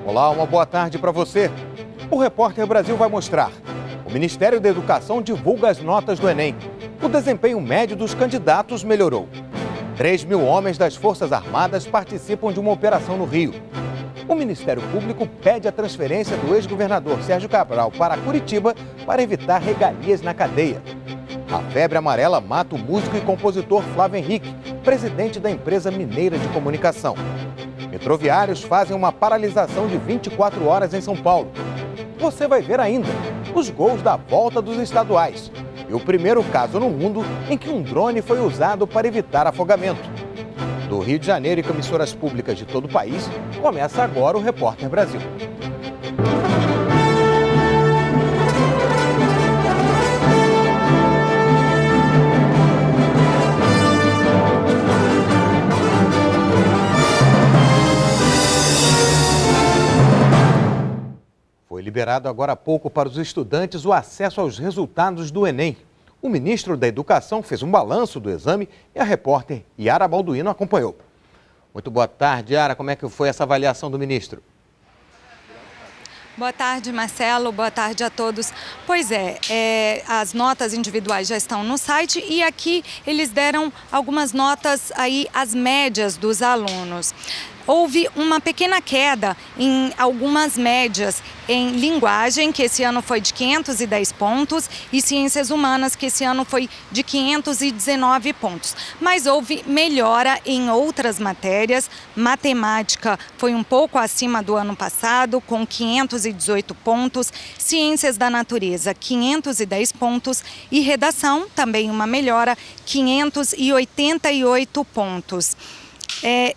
Olá, uma boa tarde para você. O Repórter Brasil vai mostrar. O Ministério da Educação divulga as notas do Enem. O desempenho médio dos candidatos melhorou. 3.000 homens das Forças Armadas participam de uma operação no Rio. O Ministério Público pede a transferência do ex-governador Sérgio Cabral para Curitiba para evitar regalias na cadeia. A febre amarela mata o músico e compositor Flávio Henrique, presidente da empresa mineira de comunicação. Metroviários fazem uma paralisação de 24 horas em São Paulo. Você vai ver ainda os gols da volta dos estaduais e o primeiro caso no mundo em que um drone foi usado para evitar afogamento. Do Rio de Janeiro e com emissoras públicas de todo o país, começa agora o Repórter Brasil. Foi liberado agora há pouco para os estudantes o acesso aos resultados do Enem. O ministro da Educação fez um balanço do exame e a repórter Yara Balduino acompanhou. Muito boa tarde, Yara. Como é que foi essa avaliação do ministro? Boa tarde, Marcelo. Boa tarde a todos. Pois é, as notas individuais já estão no site e aqui eles deram algumas notas aí, as médias dos alunos. Houve uma pequena queda em algumas médias em linguagem, que esse ano foi de 510 pontos, e ciências humanas, que esse ano foi de 519 pontos. Mas houve melhora em outras matérias. Matemática foi um pouco acima do ano passado, com 518 pontos. Ciências da natureza, 510 pontos. E redação, também uma melhora, 588 pontos.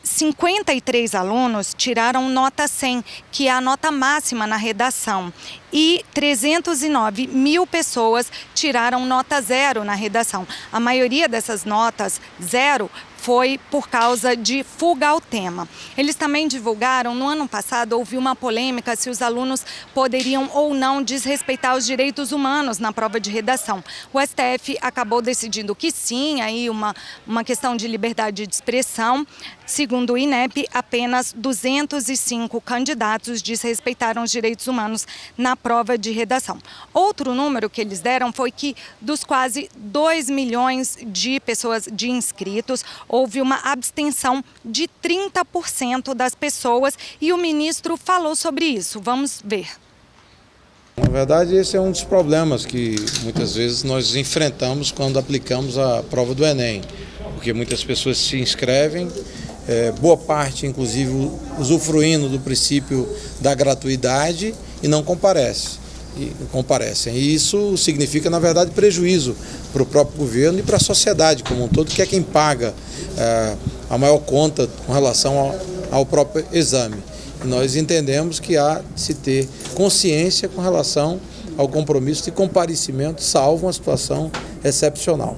53 alunos tiraram nota 100, que é a nota máxima na redação. E 309 mil pessoas tiraram nota 0 na redação. A maioria dessas notas 0 foi por causa de fuga ao tema. Eles também divulgaram, no ano passado houve uma polêmica se os alunos poderiam ou não desrespeitar os direitos humanos na prova de redação. O STF acabou decidindo que sim, aí uma questão de liberdade de expressão. Segundo o INEP, apenas 205 candidatos desrespeitaram os direitos humanos na prova de redação. Outro número que eles deram foi que dos quase 2 milhões de pessoas, de inscritos, houve uma abstenção de 30% das pessoas e o ministro falou sobre isso. Vamos ver. Na verdade, esse é um dos problemas que muitas vezes nós enfrentamos quando aplicamos a prova do Enem, porque muitas pessoas se inscrevem, boa parte, inclusive, usufruindo do princípio da gratuidade e não comparecem. E isso significa, na verdade, prejuízo para o próprio governo e para a sociedade como um todo, que é quem paga a maior conta com relação ao próprio exame. E nós entendemos que há de se ter consciência com relação ao compromisso de comparecimento, salvo uma situação excepcional.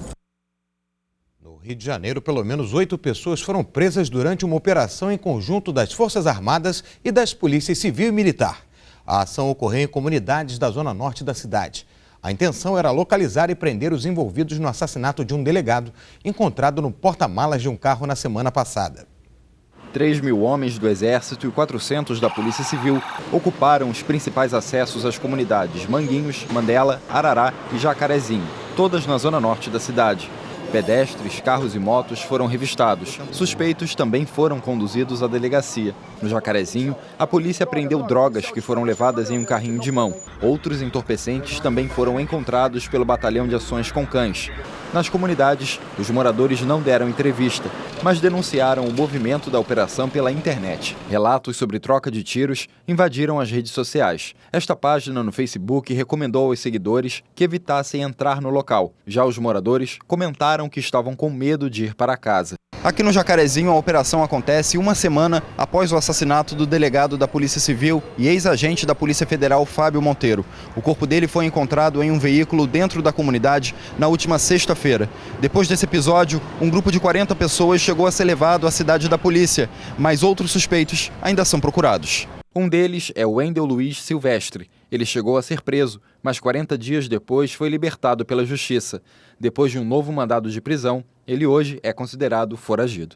No Rio de Janeiro, pelo menos 8 pessoas foram presas durante uma operação em conjunto das Forças Armadas e das Polícias Civil e Militar. A ação ocorreu em comunidades da zona norte da cidade. A intenção era localizar e prender os envolvidos no assassinato de um delegado encontrado no porta-malas de um carro na semana passada. 3.000 homens do Exército e 400 da Polícia Civil ocuparam os principais acessos às comunidades Manguinhos, Mandela, Arará e Jacarezinho, todas na zona norte da cidade. Pedestres, carros e motos foram revistados. Suspeitos também foram conduzidos à delegacia. No Jacarezinho, a polícia apreendeu drogas que foram levadas em um carrinho de mão. Outros entorpecentes também foram encontrados pelo Batalhão de Ações com Cães. Nas comunidades, os moradores não deram entrevista, mas denunciaram o movimento da operação pela internet. Relatos sobre troca de tiros invadiram as redes sociais. Esta página no Facebook recomendou aos seguidores que evitassem entrar no local. Já os moradores comentaram que estavam com medo de ir para casa. Aqui no Jacarezinho, a operação acontece uma semana após o assassinato do delegado da Polícia Civil e ex-agente da Polícia Federal, Fábio Monteiro. O corpo dele foi encontrado em um veículo dentro da comunidade na última sexta-feira. Depois desse episódio, um grupo de 40 pessoas chegou a ser levado à cidade da polícia, mas outros suspeitos ainda são procurados. Um deles é o Wendel Luiz Silvestre. Ele chegou a ser preso, mas 40 dias depois foi libertado pela Justiça. Depois de um novo mandado de prisão, ele hoje é considerado foragido.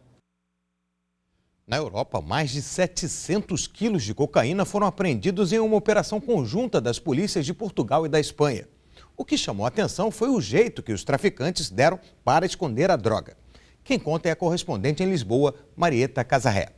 Na Europa, mais de 700 quilos de cocaína foram apreendidos em uma operação conjunta das polícias de Portugal e da Espanha. O que chamou a atenção foi o jeito que os traficantes deram para esconder a droga. Quem conta é a correspondente em Lisboa, Marieta Casarré.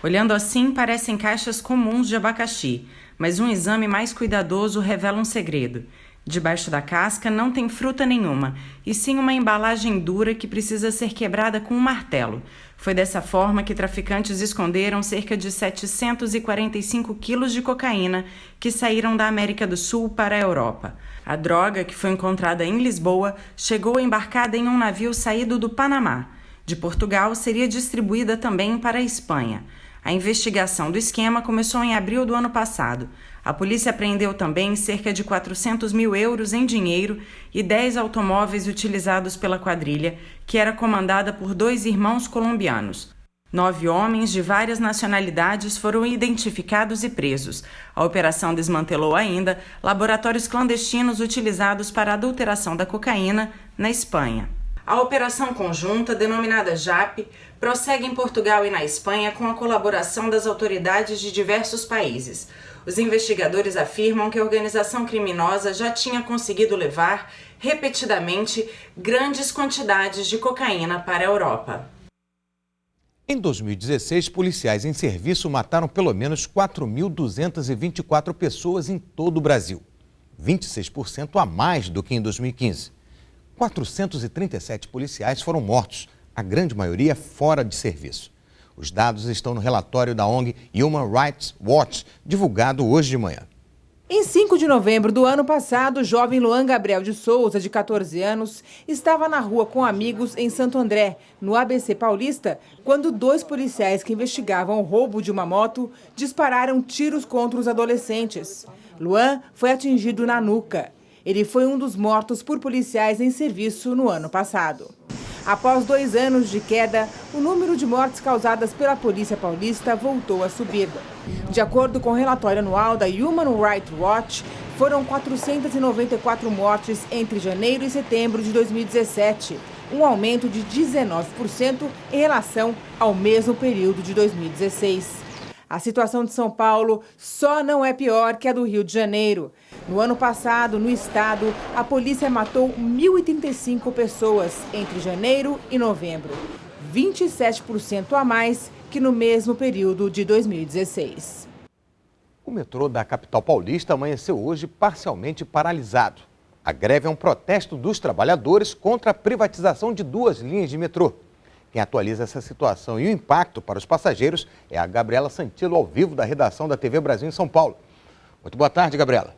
Olhando assim, parecem caixas comuns de abacaxi, mas um exame mais cuidadoso revela um segredo. Debaixo da casca não tem fruta nenhuma, e sim uma embalagem dura que precisa ser quebrada com um martelo. Foi dessa forma que traficantes esconderam cerca de 745 quilos de cocaína que saíram da América do Sul para a Europa. A droga, que foi encontrada em Lisboa, chegou embarcada em um navio saído do Panamá. De Portugal, seria distribuída também para a Espanha. A investigação do esquema começou em abril do ano passado. A polícia apreendeu também cerca de 400 mil euros em dinheiro e 10 automóveis utilizados pela quadrilha, que era comandada por 2 irmãos colombianos. 9 homens de várias nacionalidades foram identificados e presos. A operação desmantelou ainda laboratórios clandestinos utilizados para a adulteração da cocaína na Espanha. A operação conjunta, denominada JAP, prossegue em Portugal e na Espanha com a colaboração das autoridades de diversos países. Os investigadores afirmam que a organização criminosa já tinha conseguido levar, repetidamente, grandes quantidades de cocaína para a Europa. Em 2016, policiais em serviço mataram pelo menos 4.224 pessoas em todo o Brasil, 26% a mais do que em 2015. 437 policiais foram mortos, a grande maioria fora de serviço. Os dados estão no relatório da ONG Human Rights Watch, divulgado hoje de manhã. Em 5 de novembro do ano passado, o jovem Luan Gabriel de Souza, de 14 anos, estava na rua com amigos em Santo André, no ABC Paulista, quando 2 policiais que investigavam o roubo de uma moto dispararam tiros contra os adolescentes. Luan foi atingido na nuca. Ele foi um dos mortos por policiais em serviço no ano passado. Após 2 anos de queda, o número de mortes causadas pela Polícia Paulista voltou a subir. De acordo com o relatório anual da Human Rights Watch, foram 494 mortes entre janeiro e setembro de 2017, um aumento de 19% em relação ao mesmo período de 2016. A situação de São Paulo só não é pior que a do Rio de Janeiro. No ano passado, no estado, a polícia matou 1.035 pessoas entre janeiro e novembro, 27% a mais que no mesmo período de 2016. O metrô da capital paulista amanheceu hoje parcialmente paralisado. A greve é um protesto dos trabalhadores contra a privatização de 2 linhas de metrô. Quem atualiza essa situação e o impacto para os passageiros é a Gabriela Santilo, ao vivo da redação da TV Brasil em São Paulo. Muito boa tarde, Gabriela.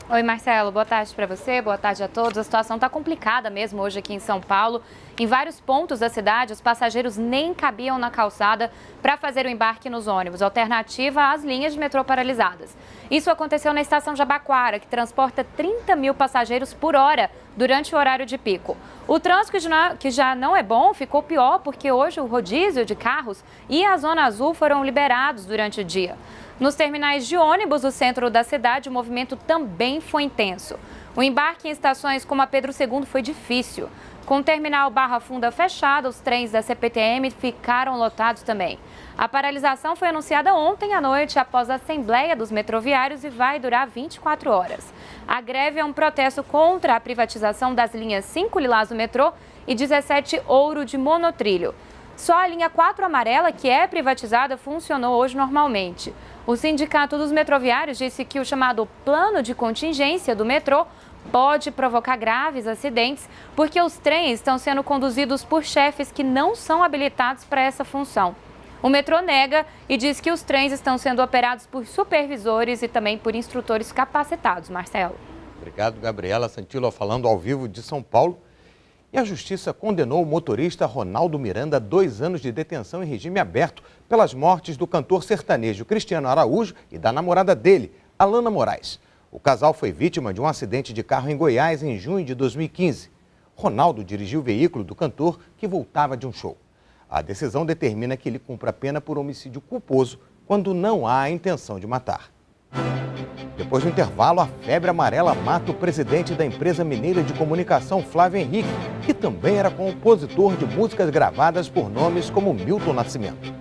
Oi, Marcelo. Boa tarde para você, boa tarde a todos. A situação está complicada mesmo hoje aqui em São Paulo. Em vários pontos da cidade, os passageiros nem cabiam na calçada para fazer o embarque nos ônibus, alternativa às linhas de metrô paralisadas. Isso aconteceu na estação Jabaquara, que transporta 30 mil passageiros por hora durante o horário de pico. O trânsito, que já não é bom, ficou pior porque hoje o rodízio de carros e a Zona Azul foram liberados durante o dia. Nos terminais de ônibus do centro da cidade, o movimento também foi intenso. O embarque em estações como a Pedro II foi difícil. Com o terminal Barra Funda fechado, os trens da CPTM ficaram lotados também. A paralisação foi anunciada ontem à noite após a Assembleia dos Metroviários e vai durar 24 horas. A greve é um protesto contra a privatização das linhas 5 Lilás do metrô e 17 Ouro de monotrilho. Só a linha 4 amarela, que é privatizada, funcionou hoje normalmente. O Sindicato dos Metroviários disse que o chamado plano de contingência do metrô pode provocar graves acidentes porque os trens estão sendo conduzidos por chefes que não são habilitados para essa função. O metrô nega e diz que os trens estão sendo operados por supervisores e também por instrutores capacitados. Marcelo. Obrigado, Gabriela Santilo, falando ao vivo de São Paulo. E a Justiça condenou o motorista Ronaldo Miranda a 2 anos de detenção em regime aberto pelas mortes do cantor sertanejo Cristiano Araújo e da namorada dele, Alana Moraes. O casal foi vítima de um acidente de carro em Goiás em junho de 2015. Ronaldo dirigiu o veículo do cantor que voltava de um show. A decisão determina que ele cumpra a pena por homicídio culposo quando não há a intenção de matar. Depois do intervalo, a febre amarela mata o presidente da empresa mineira de comunicação, Flávio Henrique, que também era compositor de músicas gravadas por nomes como Milton Nascimento.